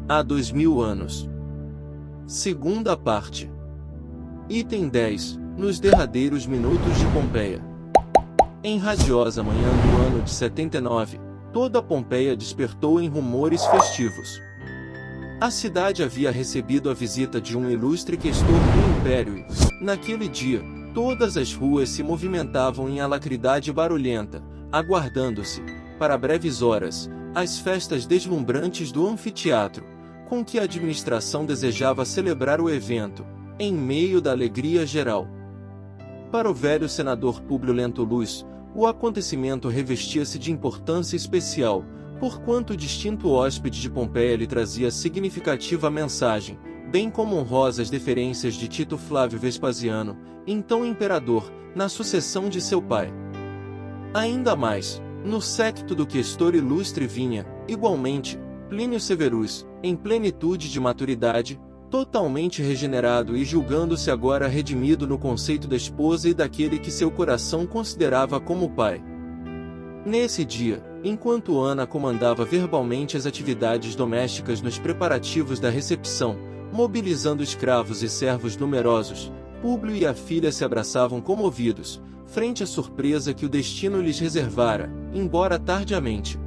há 2000 anos. Segunda parte. Item 10. Nos derradeiros minutos de Pompeia. Em radiosa manhã do ano de 79, toda Pompeia despertou em rumores festivos. A cidade havia recebido a visita de um ilustre questor do Império e, naquele dia, todas as ruas se movimentavam em alacridade barulhenta, aguardando-se, para breves horas, as festas deslumbrantes do anfiteatro, com que a administração desejava celebrar o evento, em meio da alegria geral. Para o velho senador Públio Lentulus, o acontecimento revestia-se de importância especial, porquanto o distinto hóspede de Pompeia lhe trazia significativa mensagem, bem como honrosas deferências de Tito Flávio Vespasiano, então imperador, na sucessão de seu pai. Ainda mais, no séquito do questor ilustre vinha, igualmente, Plínio Severus, em plenitude de maturidade, totalmente regenerado e julgando-se agora redimido no conceito da esposa e daquele que seu coração considerava como pai. Nesse dia, enquanto Ana comandava verbalmente as atividades domésticas nos preparativos da recepção, mobilizando escravos e servos numerosos, Públio e a filha se abraçavam comovidos, frente à surpresa que o destino lhes reservara, embora tardiamente.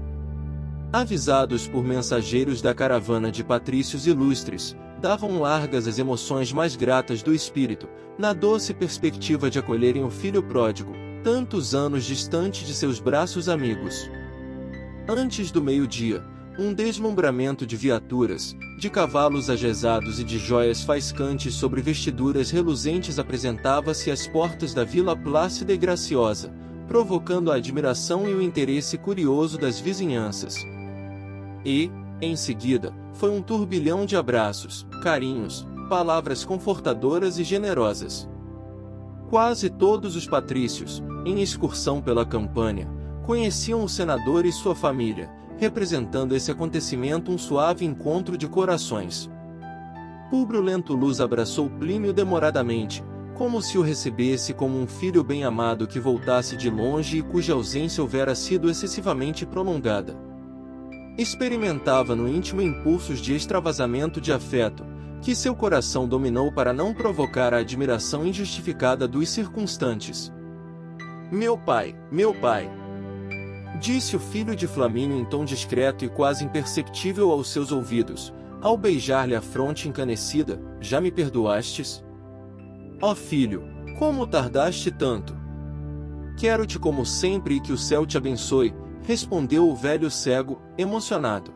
Avisados por mensageiros da caravana de patrícios ilustres, davam largas as emoções mais gratas do espírito, na doce perspectiva de acolherem o filho pródigo, tantos anos distante de seus braços amigos. Antes do meio-dia, um deslumbramento de viaturas, de cavalos ajezados e de joias faiscantes sobre vestiduras reluzentes apresentava-se às portas da vila plácida e graciosa, provocando a admiração e o interesse curioso das vizinhanças. E, em seguida, foi um turbilhão de abraços, carinhos, palavras confortadoras e generosas. Quase todos os patrícios, em excursão pela Campânia, conheciam o senador e sua família, representando esse acontecimento um suave encontro de corações. Públio Lentulus abraçou Plínio demoradamente, como se o recebesse como um filho bem-amado que voltasse de longe e cuja ausência houvera sido excessivamente prolongada. Experimentava no íntimo impulsos de extravasamento de afeto, que seu coração dominou para não provocar a admiração injustificada dos circunstantes. Meu pai, disse o filho de Flamínio em tom discreto e quase imperceptível aos seus ouvidos, ao beijar-lhe a fronte encanecida, já me perdoastes? Ó filho, como tardaste tanto? Quero-te como sempre e que o céu te abençoe, respondeu o velho cego, emocionado.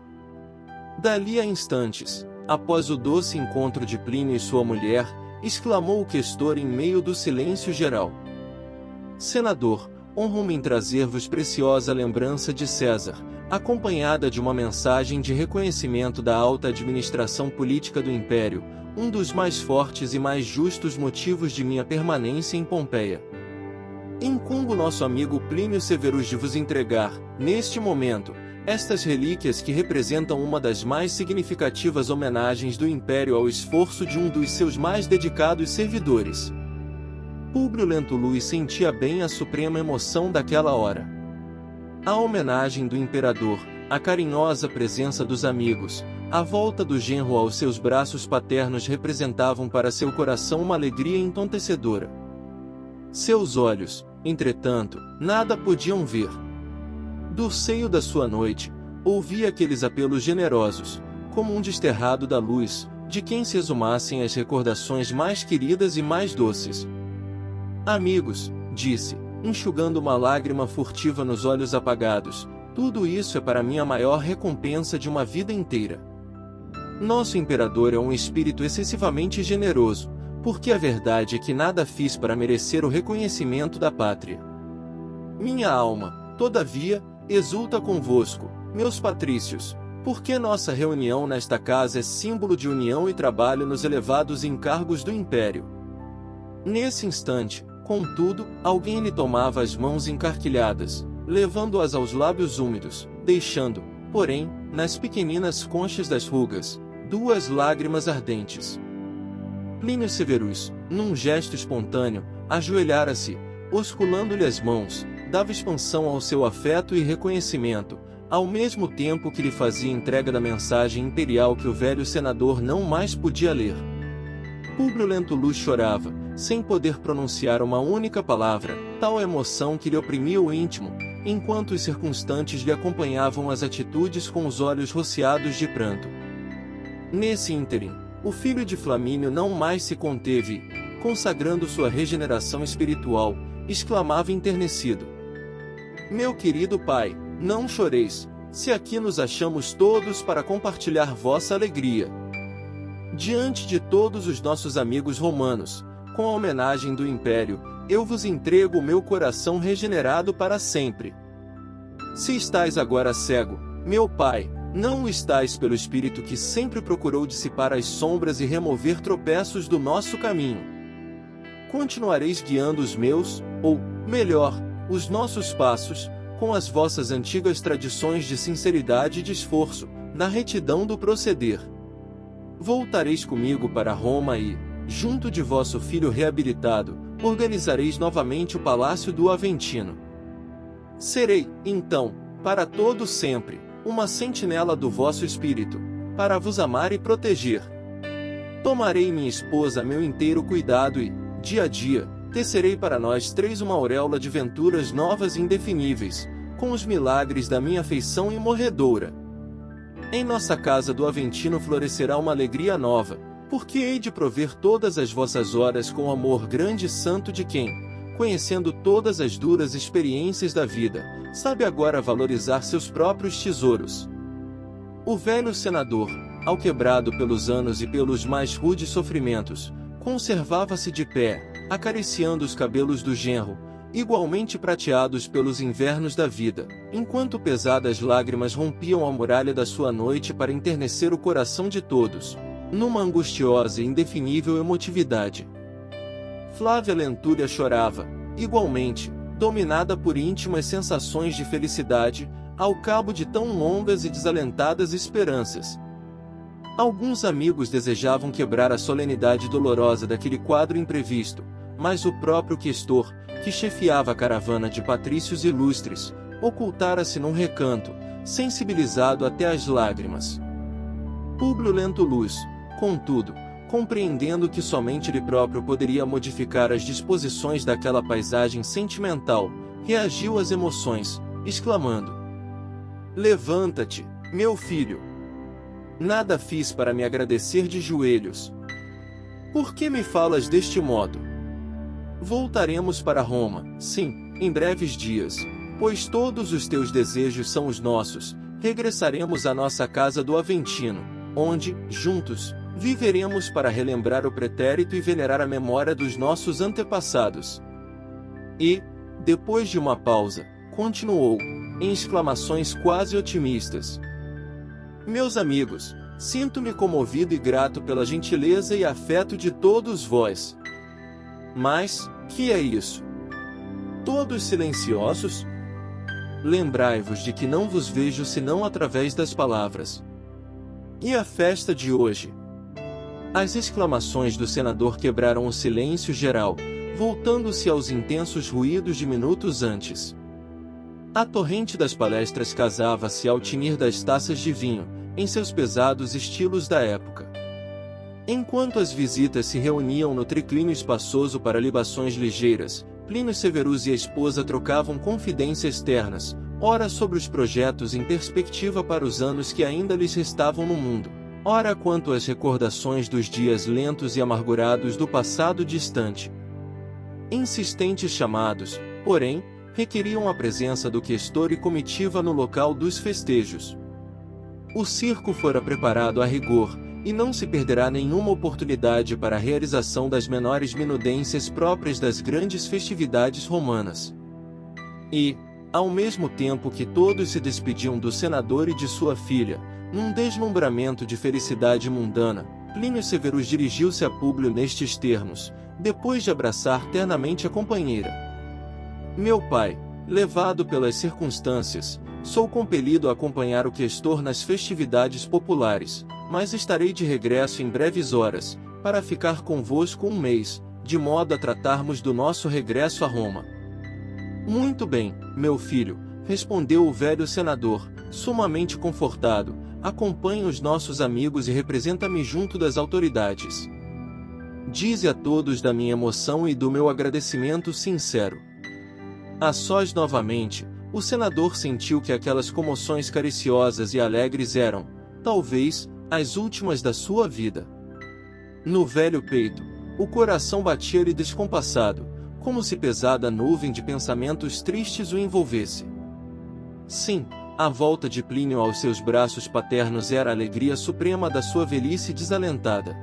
Dali a instantes, após o doce encontro de Plínio e sua mulher, exclamou o questor em meio do silêncio geral. Senador, honro-me em trazer-vos preciosa lembrança de César, acompanhada de uma mensagem de reconhecimento da alta administração política do Império, um dos mais fortes e mais justos motivos de minha permanência em Pompeia. Incumbo nosso amigo Plínio Severus de vos entregar, neste momento, estas relíquias que representam uma das mais significativas homenagens do Império ao esforço de um dos seus mais dedicados servidores. Públio Lentulus sentia bem a suprema emoção daquela hora. A homenagem do imperador, a carinhosa presença dos amigos, a volta do genro aos seus braços paternos representavam para seu coração uma alegria entontecedora. Seus olhos, entretanto, nada podiam ver. Do seio da sua noite, ouvia aqueles apelos generosos, como um desterrado da luz, de quem se exumassem as recordações mais queridas e mais doces. Amigos, disse, enxugando uma lágrima furtiva nos olhos apagados, tudo isso é para mim a maior recompensa de uma vida inteira. Nosso imperador é um espírito excessivamente generoso, porque a verdade é que nada fiz para merecer o reconhecimento da pátria. Minha alma, todavia, exulta convosco, meus patrícios, porque nossa reunião nesta casa é símbolo de união e trabalho nos elevados encargos do Império. Nesse instante, contudo, alguém lhe tomava as mãos encarquilhadas, levando-as aos lábios úmidos, deixando, porém, nas pequeninas conchas das rugas, 2 lágrimas ardentes. Plínio Severus, num gesto espontâneo, ajoelhara-se, osculando-lhe as mãos, dava expansão ao seu afeto e reconhecimento, ao mesmo tempo que lhe fazia entrega da mensagem imperial que o velho senador não mais podia ler. Públio Lentulus chorava, sem poder pronunciar uma única palavra, tal emoção que lhe oprimia o íntimo, enquanto os circunstantes lhe acompanhavam as atitudes com os olhos rociados de pranto. Nesse ínterim, o filho de Flamínio não mais se conteve e, consagrando sua regeneração espiritual, exclamava enternecido: Meu querido pai, não choreis, se aqui nos achamos todos para compartilhar vossa alegria. Diante de todos os nossos amigos romanos, com a homenagem do Império, eu vos entrego o meu coração regenerado para sempre. Se estáis agora cego, meu pai, não o estáis pelo Espírito que sempre procurou dissipar as sombras e remover tropeços do nosso caminho. Continuareis guiando os meus, ou, melhor, os nossos passos, com as vossas antigas tradições de sinceridade e de esforço, na retidão do proceder. Voltareis comigo para Roma e, junto de vosso filho reabilitado, organizareis novamente o Palácio do Aventino. Serei, então, para todo sempre, uma sentinela do vosso espírito, para vos amar e proteger. Tomarei minha esposa a meu inteiro cuidado e, dia a dia, tecerei para nós três uma auréola de venturas novas e indefiníveis, com os milagres da minha afeição imorredoura. Em nossa casa do Aventino florescerá uma alegria nova, porque hei de prover todas as vossas horas com o amor grande e santo de quem, conhecendo todas as duras experiências da vida, sabe agora valorizar seus próprios tesouros. O velho senador, alquebrado pelos anos e pelos mais rudes sofrimentos, conservava-se de pé, acariciando os cabelos do genro, igualmente prateados pelos invernos da vida, enquanto pesadas lágrimas rompiam a muralha da sua noite para enternecer o coração de todos, numa angustiosa e indefinível emotividade. Flávia Lentúria chorava, igualmente, dominada por íntimas sensações de felicidade, ao cabo de tão longas e desalentadas esperanças. Alguns amigos desejavam quebrar a solenidade dolorosa daquele quadro imprevisto, mas o próprio questor, que chefiava a caravana de patrícios ilustres, ocultara-se num recanto, sensibilizado até às lágrimas. Públio Lentulus, contudo, compreendendo que somente ele próprio poderia modificar as disposições daquela paisagem sentimental, reagiu às emoções, exclamando: Levanta-te, meu filho! Nada fiz para me agradecer de joelhos. Por que me falas deste modo? Voltaremos para Roma, sim, em breves dias, pois todos os teus desejos são os nossos. Regressaremos à nossa casa do Aventino, onde, juntos, viveremos para relembrar o pretérito e venerar a memória dos nossos antepassados. E, depois de uma pausa, continuou, em exclamações quase otimistas: Meus amigos, sinto-me comovido e grato pela gentileza e afeto de todos vós. Mas, que é isso? Todos silenciosos? Lembrai-vos de que não vos vejo senão através das palavras. E a festa de hoje? As exclamações do senador quebraram o silêncio geral, voltando-se aos intensos ruídos de minutos antes. A torrente das palestras casava-se ao tinir das taças de vinho, em seus pesados estilos da época. Enquanto as visitas se reuniam no triclínio espaçoso para libações ligeiras, Plínio Severus e a esposa trocavam confidências ternas, ora sobre os projetos em perspectiva para os anos que ainda lhes restavam no mundo, ora quanto às recordações dos dias lentos e amargurados do passado distante. Insistentes chamados, porém, requeriam a presença do questor e comitiva no local dos festejos. O circo fora preparado a rigor, e não se perderá nenhuma oportunidade para a realização das menores minudências próprias das grandes festividades romanas. E, ao mesmo tempo que todos se despediam do senador e de sua filha, num deslumbramento de felicidade mundana, Plínio Severus dirigiu-se a Públio nestes termos, depois de abraçar ternamente a companheira: Meu pai, levado pelas circunstâncias, sou compelido a acompanhar o questor nas festividades populares, mas estarei de regresso em breves horas, para ficar convosco um mês, de modo a tratarmos do nosso regresso a Roma. Muito bem, meu filho, respondeu o velho senador, sumamente confortado. Acompanhe os nossos amigos e representa-me junto das autoridades. Dize a todos da minha emoção e do meu agradecimento sincero. A sós novamente, o senador sentiu que aquelas comoções cariciosas e alegres eram, talvez, as últimas da sua vida. No velho peito, o coração batia-lhe descompassado, como se pesada nuvem de pensamentos tristes o envolvesse. Sim, a volta de Plínio aos seus braços paternos era a alegria suprema da sua velhice desalentada.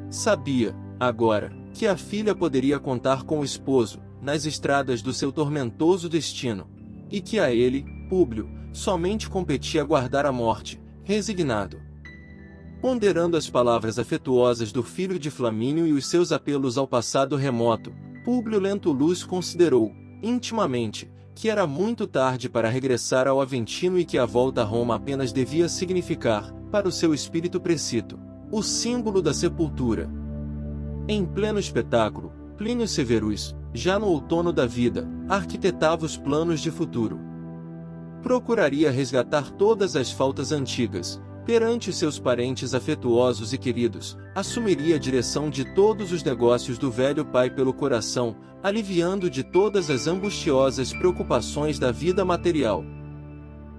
Sabia, agora, que a filha poderia contar com o esposo, nas estradas do seu tormentoso destino, e que a ele, Públio, somente competia guardar a morte, resignado. Ponderando as palavras afetuosas do filho de Flamínio e os seus apelos ao passado remoto, Públio Lentulus considerou, intimamente, que era muito tarde para regressar ao Aventino e que a volta a Roma apenas devia significar, para o seu espírito precito, o símbolo da sepultura. Em pleno espetáculo, Plínio Severus, já no outono da vida, arquitetava os planos de futuro. Procuraria resgatar todas as faltas antigas, perante seus parentes afetuosos e queridos, assumiria a direção de todos os negócios do velho pai pelo coração, aliviando de todas as angustiosas preocupações da vida material.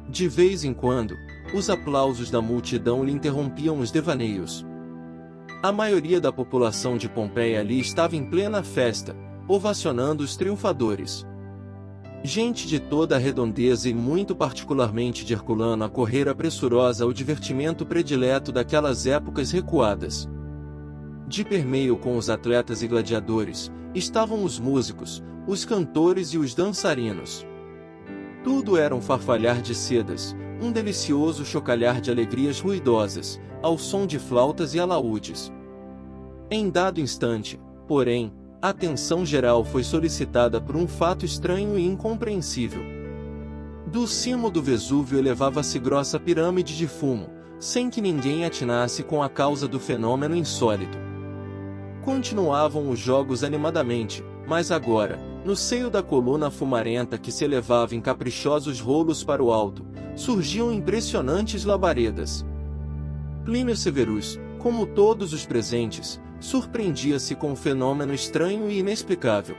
De vez em quando, os aplausos da multidão lhe interrompiam os devaneios. A maioria da população de Pompeia ali estava em plena festa, ovacionando os triunfadores. Gente de toda a redondeza e muito particularmente de Herculano a correr pressurosa ao divertimento predileto daquelas épocas recuadas. De permeio com os atletas e gladiadores, estavam os músicos, os cantores e os dançarinos. Tudo era um farfalhar de sedas, um delicioso chocalhar de alegrias ruidosas, ao som de flautas e alaúdes. Em dado instante, porém, a atenção geral foi solicitada por um fato estranho e incompreensível. Do cimo do Vesúvio elevava-se grossa pirâmide de fumo, sem que ninguém atinasse com a causa do fenômeno insólito. Continuavam os jogos animadamente, mas agora, no seio da coluna fumarenta que se elevava em caprichosos rolos para o alto, surgiam impressionantes labaredas. Plínio Severus, como todos os presentes, surpreendia-se com um fenômeno estranho e inexplicável.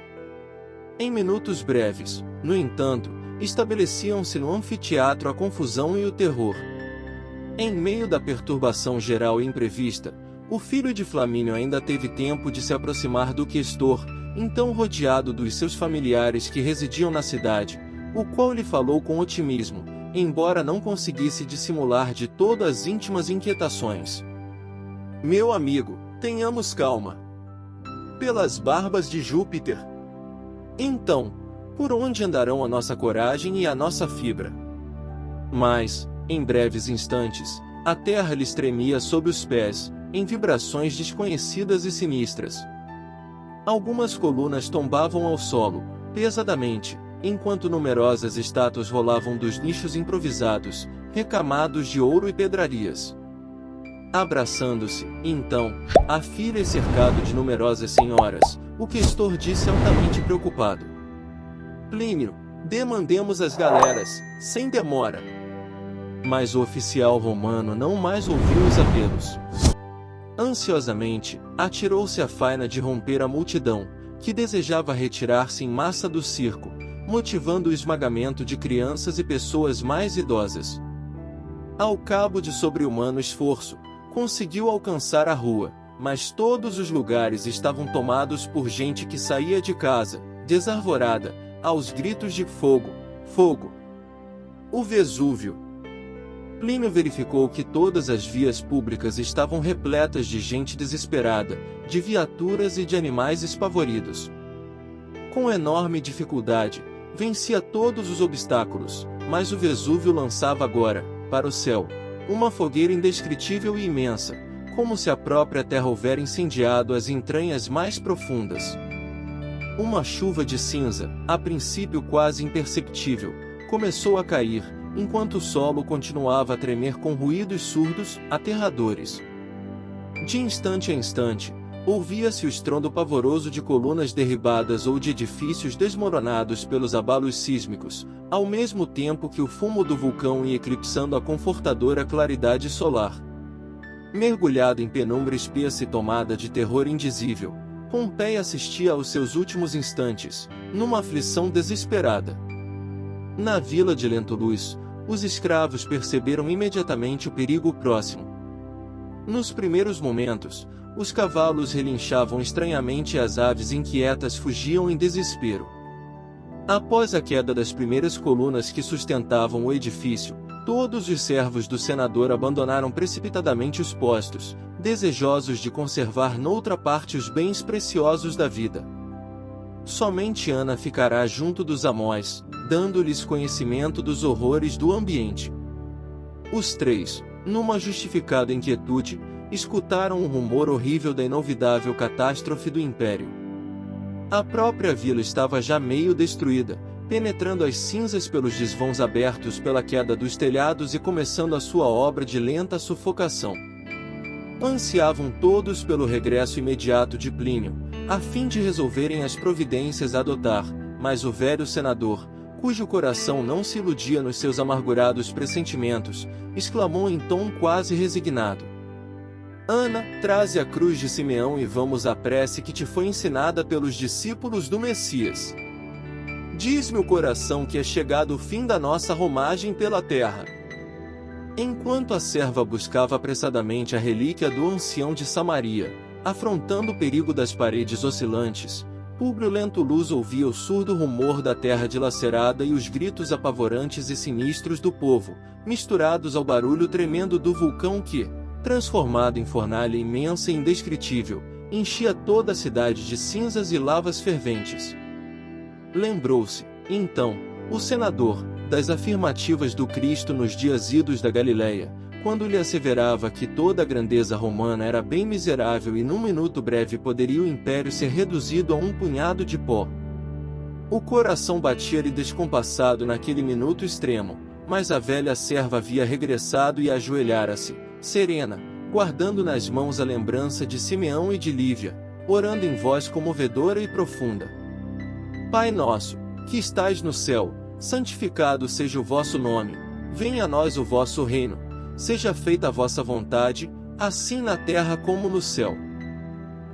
Em minutos breves, no entanto, estabeleciam-se no anfiteatro a confusão e o terror. Em meio da perturbação geral e imprevista, o filho de Flamínio ainda teve tempo de se aproximar do questor, então rodeado dos seus familiares que residiam na cidade, o qual lhe falou com otimismo, embora não conseguisse dissimular de todo as íntimas inquietações. Meu amigo, tenhamos calma. Pelas barbas de Júpiter. Então, por onde andarão a nossa coragem e a nossa fibra? Mas, em breves instantes, a terra lhes tremia sob os pés, em vibrações desconhecidas e sinistras. Algumas colunas tombavam ao solo, pesadamente, enquanto numerosas estátuas rolavam dos nichos improvisados, recamados de ouro e pedrarias. Abraçando-se, então, a filha e cercado de numerosas senhoras, o questor disse altamente preocupado: Plínio, demandemos as galeras, sem demora. Mas o oficial romano não mais ouviu os apelos. Ansiosamente, atirou-se à faina de romper a multidão, que desejava retirar-se em massa do circo, motivando o esmagamento de crianças e pessoas mais idosas. Ao cabo de sobre-humano esforço, conseguiu alcançar a rua, mas todos os lugares estavam tomados por gente que saía de casa, desarvorada, aos gritos de fogo, fogo. O Vesúvio. Plínio verificou que todas as vias públicas estavam repletas de gente desesperada, de viaturas e de animais espavoridos. Com enorme dificuldade, vencia todos os obstáculos, mas o Vesúvio lançava agora, para o céu, uma fogueira indescritível e imensa, como se a própria terra houvera incendiado as entranhas mais profundas. Uma chuva de cinza, a princípio quase imperceptível, começou a cair, enquanto o solo continuava a tremer com ruídos surdos, aterradores. De instante a instante, Ouvia-se o estrondo pavoroso de colunas derribadas ou de edifícios desmoronados pelos abalos sísmicos, ao mesmo tempo que o fumo do vulcão ia eclipsando a confortadora claridade solar. Mergulhado em penumbra espessa e tomada de terror indizível, Pompeia assistia aos seus últimos instantes, numa aflição desesperada. Na vila de Lentulus, os escravos perceberam imediatamente o perigo próximo. Nos primeiros momentos, os cavalos relinchavam estranhamente e as aves inquietas fugiam em desespero. Após a queda das primeiras colunas que sustentavam o edifício, todos os servos do senador abandonaram precipitadamente os postos, desejosos de conservar noutra parte os bens preciosos da vida. Somente Ana ficará junto dos amós, dando-lhes conhecimento dos horrores do ambiente. Os três, numa justificada inquietude, escutaram o rumor horrível da inovidável catástrofe do império. A própria vila estava já meio destruída, penetrando as cinzas pelos desvãos abertos pela queda dos telhados e começando a sua obra de lenta sufocação. Ansiavam todos pelo regresso imediato de Plínio, a fim de resolverem as providências a adotar, mas o velho senador, cujo coração não se iludia nos seus amargurados pressentimentos, exclamou em tom quase resignado: Ana, traze a cruz de Simeão e vamos à prece que te foi ensinada pelos discípulos do Messias. Diz-me o coração que é chegado o fim da nossa romagem pela terra. Enquanto a serva buscava apressadamente a relíquia do ancião de Samaria, afrontando o perigo das paredes oscilantes, Públio Lentulus ouvia o surdo rumor da terra dilacerada e os gritos apavorantes e sinistros do povo, misturados ao barulho tremendo do vulcão que, transformado em fornalha imensa e indescritível, enchia toda a cidade de cinzas e lavas ferventes. Lembrou-se, então, o senador, das afirmativas do Cristo nos dias idos da Galileia, quando lhe asseverava que toda a grandeza romana era bem miserável e num minuto breve poderia o império ser reduzido a um punhado de pó. O coração batia-lhe descompassado naquele minuto extremo, mas a velha serva havia regressado e ajoelhara-se, serena, guardando nas mãos a lembrança de Simeão e de Lívia, orando em voz comovedora e profunda. Pai nosso, que estais no céu, santificado seja o vosso nome, venha a nós o vosso reino, seja feita a vossa vontade, assim na terra como no céu.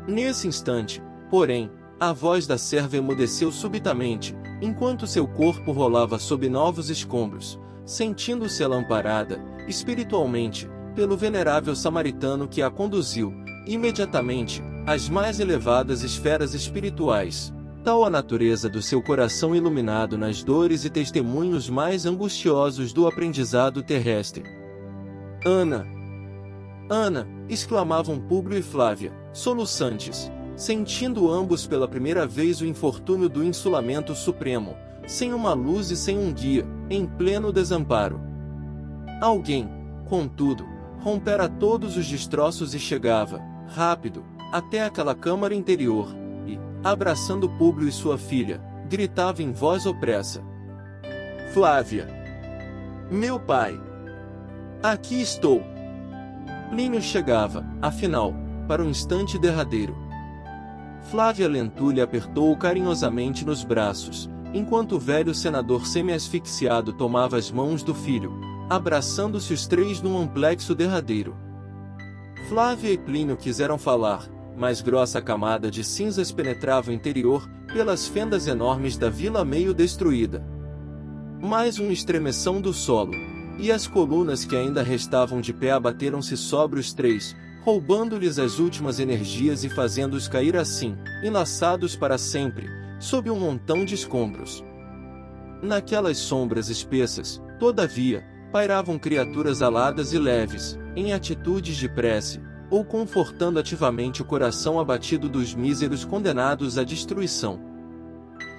Nesse instante, porém, a voz da serva emudeceu subitamente, enquanto seu corpo rolava sob novos escombros, sentindo-se alamparada, espiritualmente, pelo venerável samaritano que a conduziu, imediatamente, às mais elevadas esferas espirituais. Tal a natureza do seu coração iluminado nas dores e testemunhos mais angustiosos do aprendizado terrestre. Ana! Ana! Exclamavam Públio e Flávia, soluçantes, sentindo ambos pela primeira vez o infortúnio do insulamento supremo, sem uma luz e sem um guia, em pleno desamparo. Alguém, contudo, rompera todos os destroços e chegava, rápido, até aquela câmara interior, e, abraçando Públio e sua filha, gritava em voz opressa: Flávia! Meu pai! Aqui estou! Plínio chegava, afinal, para o instante derradeiro. Flávia Lentulus apertou-o carinhosamente nos braços, enquanto o velho senador semi-asfixiado tomava as mãos do filho, abraçando-se os três num amplexo derradeiro. Flávia e Plínio quiseram falar, mas grossa camada de cinzas penetrava o interior, pelas fendas enormes da vila meio destruída. Mais uma estremeção do solo, e as colunas que ainda restavam de pé abateram-se sobre os três, roubando-lhes as últimas energias e fazendo-os cair assim, enlaçados para sempre, sob um montão de escombros. Naquelas sombras espessas, todavia, pairavam criaturas aladas e leves, em atitudes de prece, ou confortando ativamente o coração abatido dos míseros condenados à destruição.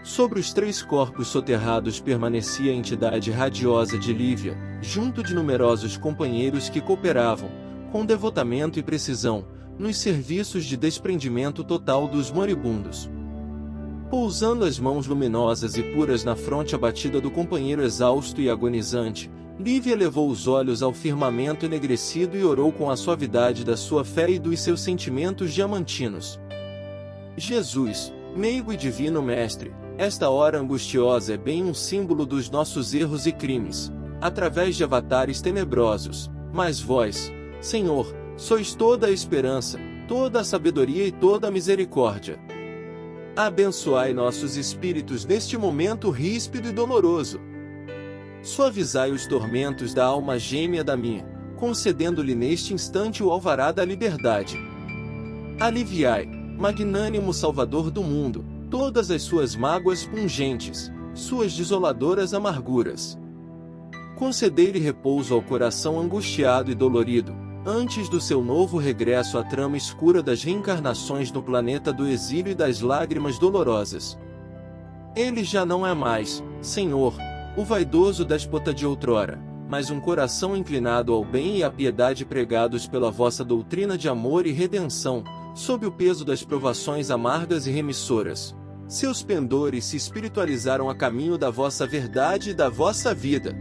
Sobre os três corpos soterrados permanecia a entidade radiosa de Lívia, junto de numerosos companheiros que cooperavam, com devotamento e precisão, nos serviços de desprendimento total dos moribundos. Pousando as mãos luminosas e puras na fronte abatida do companheiro exausto e agonizante, Lívia levou os olhos ao firmamento enegrecido e orou com a suavidade da sua fé e dos seus sentimentos diamantinos. Jesus, meigo e divino mestre, esta hora angustiosa é bem um símbolo dos nossos erros e crimes, através de avatares tenebrosos, mas vós, Senhor, sois toda a esperança, toda a sabedoria e toda a misericórdia. Abençoai nossos espíritos neste momento ríspido e doloroso. Suavizai os tormentos da alma gêmea da minha, concedendo-lhe neste instante o alvará da liberdade. Aliviai, magnânimo Salvador do mundo, todas as suas mágoas pungentes, suas desoladoras amarguras. Concedei-lhe repouso ao coração angustiado e dolorido, antes do seu novo regresso à trama escura das reencarnações no planeta do exílio e das lágrimas dolorosas. Ele já não é mais, Senhor, o vaidoso déspota de outrora, mas um coração inclinado ao bem e à piedade pregados pela vossa doutrina de amor e redenção, sob o peso das provações amargas e remissoras. Seus pendores se espiritualizaram a caminho da vossa verdade e da vossa vida.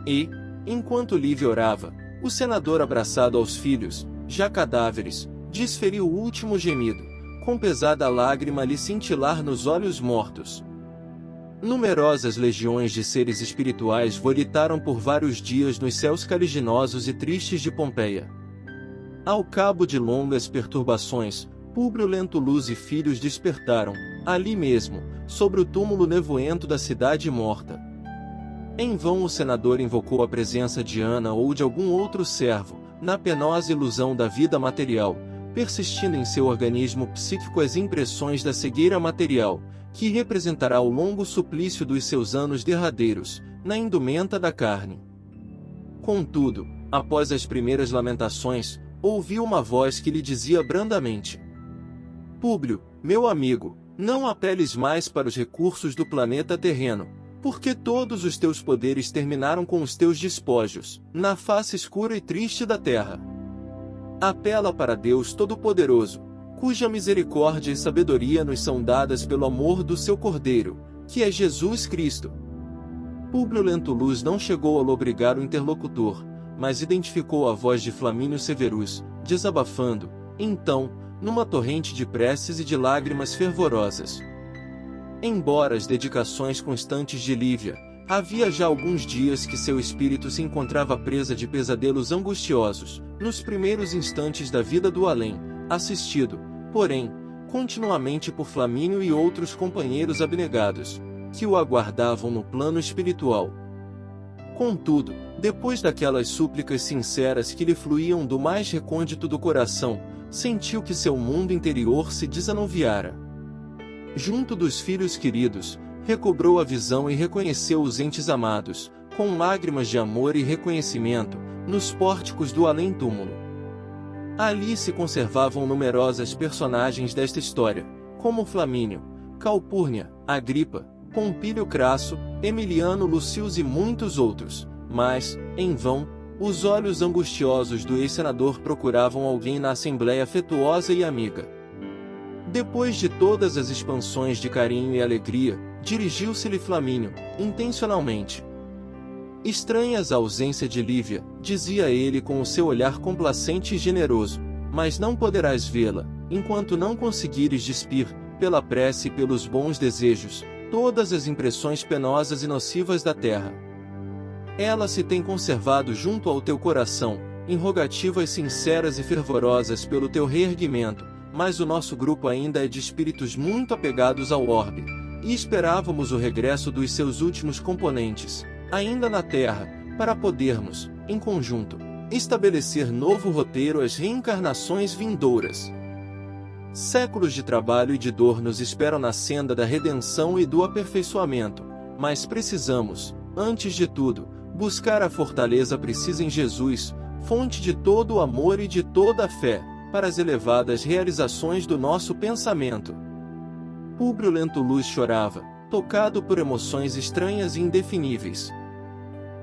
E, enquanto Lívia orava, o senador abraçado aos filhos, já cadáveres, desferiu o último gemido, com pesada lágrima lhe cintilar nos olhos mortos. Numerosas legiões de seres espirituais volitaram por vários dias nos céus caliginosos e tristes de Pompeia. Ao cabo de longas perturbações, Públio Lentulus e filhos despertaram, ali mesmo, sobre o túmulo nevoento da cidade morta. Em vão o senador invocou a presença de Ana ou de algum outro servo, na penosa ilusão da vida material, persistindo em seu organismo psíquico as impressões da cegueira material, que representará o longo suplício dos seus anos derradeiros, na indumenta da carne. Contudo, após as primeiras lamentações, ouviu uma voz que lhe dizia brandamente: Públio, meu amigo, não apeles mais para os recursos do planeta terreno, porque todos os teus poderes terminaram com os teus despojos, na face escura e triste da terra. Apela para Deus Todo-Poderoso, cuja misericórdia e sabedoria nos são dadas pelo amor do seu Cordeiro, que é Jesus Cristo. Públio Lentulus não chegou a lobrigar o interlocutor, mas identificou a voz de Flamínio Severus, desabafando, então, numa torrente de preces e de lágrimas fervorosas. Embora as dedicações constantes de Lívia, havia já alguns dias que seu espírito se encontrava presa de pesadelos angustiosos, nos primeiros instantes da vida do além, assistido, porém, continuamente por Flamínio e outros companheiros abnegados, que o aguardavam no plano espiritual. Contudo, depois daquelas súplicas sinceras que lhe fluíam do mais recôndito do coração, sentiu que seu mundo interior se desanuviara. Junto dos filhos queridos, recobrou a visão e reconheceu os entes amados, com lágrimas de amor e reconhecimento, nos pórticos do além-túmulo. Ali se conservavam numerosas personagens desta história, como Flamínio, Calpurnia, Agripa, Pompílio Crasso, Emiliano Lucius e muitos outros, mas, em vão, os olhos angustiosos do ex-senador procuravam alguém na assembleia afetuosa e amiga. Depois de todas as expansões de carinho e alegria, dirigiu-se-lhe Flamínio, intencionalmente. Estranhas a ausência de Lívia, dizia ele com o seu olhar complacente e generoso, mas não poderás vê-la, enquanto não conseguires despir, pela prece e pelos bons desejos, todas as impressões penosas e nocivas da terra. Ela se tem conservado junto ao teu coração, em rogativas sinceras e fervorosas pelo teu reerguimento, mas o nosso grupo ainda é de espíritos muito apegados ao orbe, e esperávamos o regresso dos seus últimos componentes, ainda na Terra, para podermos, em conjunto, estabelecer novo roteiro às reencarnações vindouras. Séculos de trabalho e de dor nos esperam na senda da redenção e do aperfeiçoamento, mas precisamos, antes de tudo, buscar a fortaleza precisa em Jesus, fonte de todo o amor e de toda a fé, para as elevadas realizações do nosso pensamento. Públio Lentulus chorava, tocado por emoções estranhas e indefiníveis.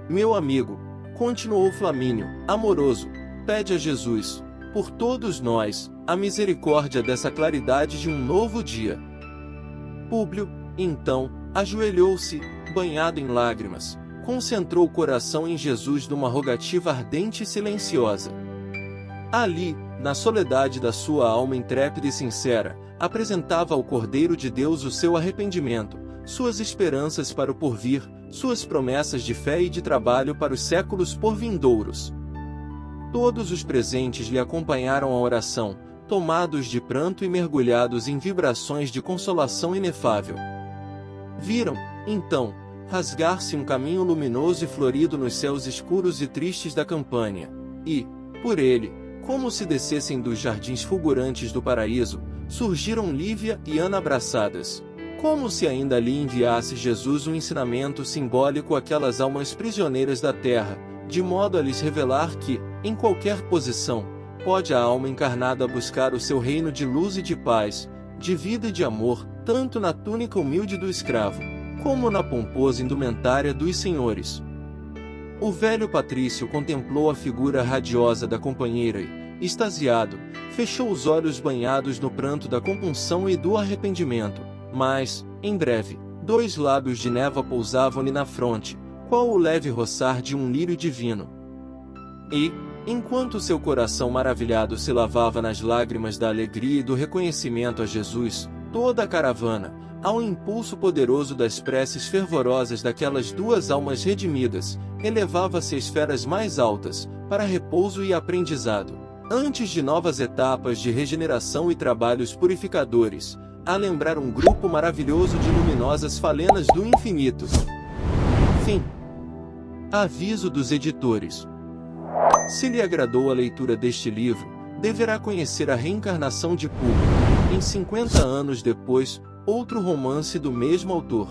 Meu amigo, continuou Flamínio, amoroso, pede a Jesus, por todos nós, a misericórdia dessa claridade de um novo dia. Públio, então, ajoelhou-se, banhado em lágrimas, concentrou o coração em Jesus numa rogativa ardente e silenciosa. Ali, na soledade da sua alma intrépida e sincera, apresentava ao Cordeiro de Deus o seu arrependimento, suas esperanças para o porvir, suas promessas de fé e de trabalho para os séculos porvindouros. Todos os presentes lhe acompanharam a oração, tomados de pranto e mergulhados em vibrações de consolação inefável. Viram, então, rasgar-se um caminho luminoso e florido nos céus escuros e tristes da Campânia, e, por ele, como se descessem dos jardins fulgurantes do paraíso, surgiram Lívia e Ana abraçadas, como se ainda ali enviasse Jesus um ensinamento simbólico àquelas almas prisioneiras da terra, de modo a lhes revelar que, em qualquer posição, pode a alma encarnada buscar o seu reino de luz e de paz, de vida e de amor, tanto na túnica humilde do escravo, como na pomposa indumentária dos senhores. O velho patrício contemplou a figura radiosa da companheira e, extasiado, fechou os olhos banhados no pranto da compunção e do arrependimento, mas, em breve, 2 lábios de névoa pousavam-lhe na fronte, qual o leve roçar de um lírio divino. E, enquanto seu coração maravilhado se lavava nas lágrimas da alegria e do reconhecimento a Jesus, toda a caravana, ao impulso poderoso das preces fervorosas daquelas 2 almas redimidas, elevava-se a esferas mais altas, para repouso e aprendizado, antes de novas etapas de regeneração e trabalhos purificadores, a lembrar um grupo maravilhoso de luminosas falenas do infinito. Fim. Aviso dos editores. Se lhe agradou a leitura deste livro, deverá conhecer A Reencarnação de Público, em 50 anos depois, outro romance do mesmo autor.